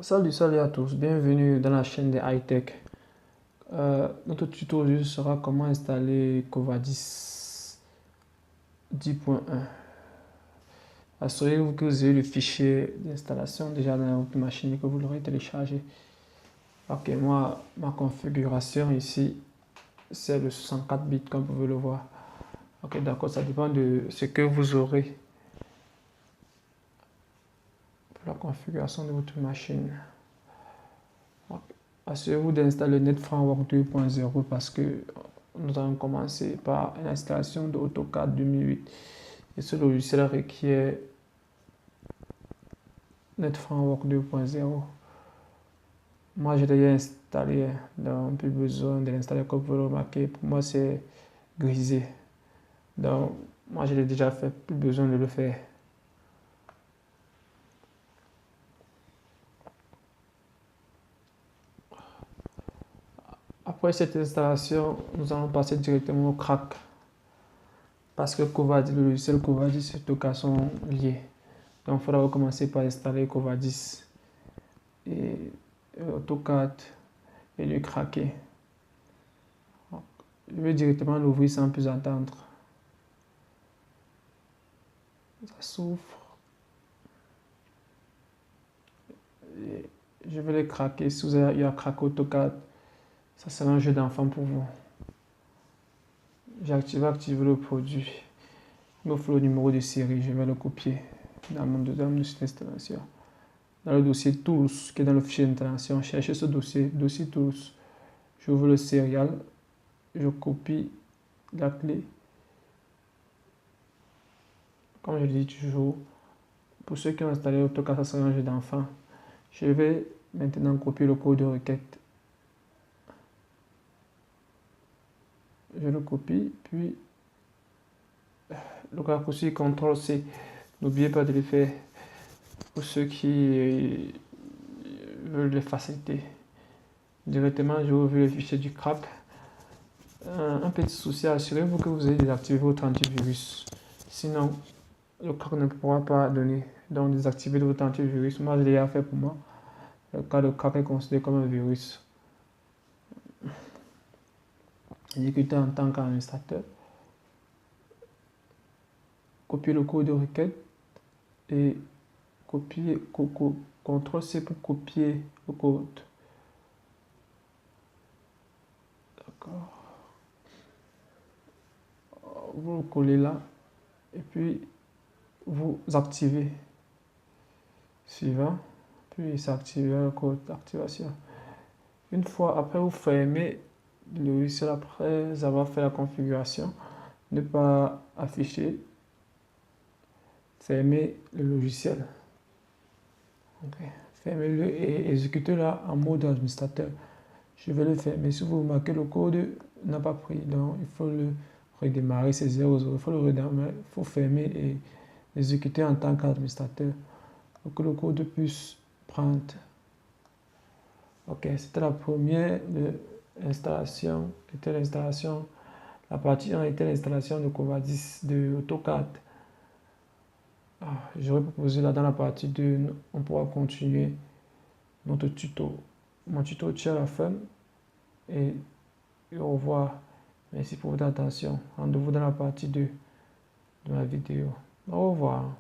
Salut à tous, bienvenue dans la chaîne des high-tech. Notre tuto aujourd'hui sera comment installer Covadis 10.1. Assurez-vous que vous avez le fichier d'installation déjà dans votre machine et que vous l'aurez téléchargé. Ok, moi, ma configuration ici, c'est le 64 bits comme vous pouvez le voir. Ok, d'accord, ça dépend de ce que vous aurez pour la configuration de votre machine. Assurez-vous d'installer NetFramework 2.0 parce que nous allons commencer par l'installation de AutoCAD 2008 et ce logiciel requiert NetFramework 2.0. Moi, j'ai déjà installé, donc plus besoin de l'installer comme vous le remarquez. Pour moi, c'est grisé. Donc, moi, je l'ai déjà fait, plus besoin de le faire. Après cette installation, nous allons passer directement au crack. Parce que Covadis, le logiciel Covadis et AutoCAD sont liés. Donc, il faudra recommencer par installer Covadis et AutoCAD et le craquer. Je vais directement l'ouvrir sans plus attendre. Ça s'ouvre. Je vais le craquer. Si vous avez eu à craquer AutoCAD, ça sera un jeu d'enfant pour vous. J'ai activé le produit. Il me faut le numéro de série. Je vais le copier dans mon dossier d'installation. Dans le dossier Tools, qui est dans le fichier d'installation, cherchez ce dossier Tools. J'ouvre le serial. Je copie la clé. Comme je dis toujours, pour ceux qui ont installé AutoCAD, ça sera un jeu d'enfant. Je vais maintenant copier le code de requête. Je le copie, puis le raccourci CTRL-C. N'oubliez pas de le faire pour ceux qui veulent les faciliter. Directement, je ouvre le fichier du crack. Un petit souci, assurez-vous que vous avez désactivé votre antivirus. Sinon, le crack ne pourra pas donner. Donc, désactivez votre antivirus. Moi, je l'ai déjà fait pour moi. Le cas de crack est considéré comme un virus. Exécuter en tant qu'administrateur. Copier le code de requête et copier, CTRL-C pour copier le code. D'accord. Vous le collez là et puis vous activez. Suivant. Puis s'active le code d'activation. Une fois après, vous fermez le logiciel après avoir fait la configuration. Ne pas afficher. Fermez le logiciel. Okay. Fermez-le et exécutez-le en mode administrateur. Je vais le fermer. Si vous remarquez, le code n'a pas pris. Donc, il faut le redémarrer. C'est 0,0. Il faut le redémarrer. Il faut fermer et exécuter en tant qu'administrateur pour que le code puisse prendre. Ok, c'était la première installation. C'était l'installation. La partie 1 était l'installation de Covadis de AutoCAD. J'aurais proposé là dans la partie 2, on pourra continuer notre tuto. Mon tuto tient à la fin et au revoir. Merci pour votre attention. Rendez-vous dans la partie 2 de ma vidéo. Au revoir.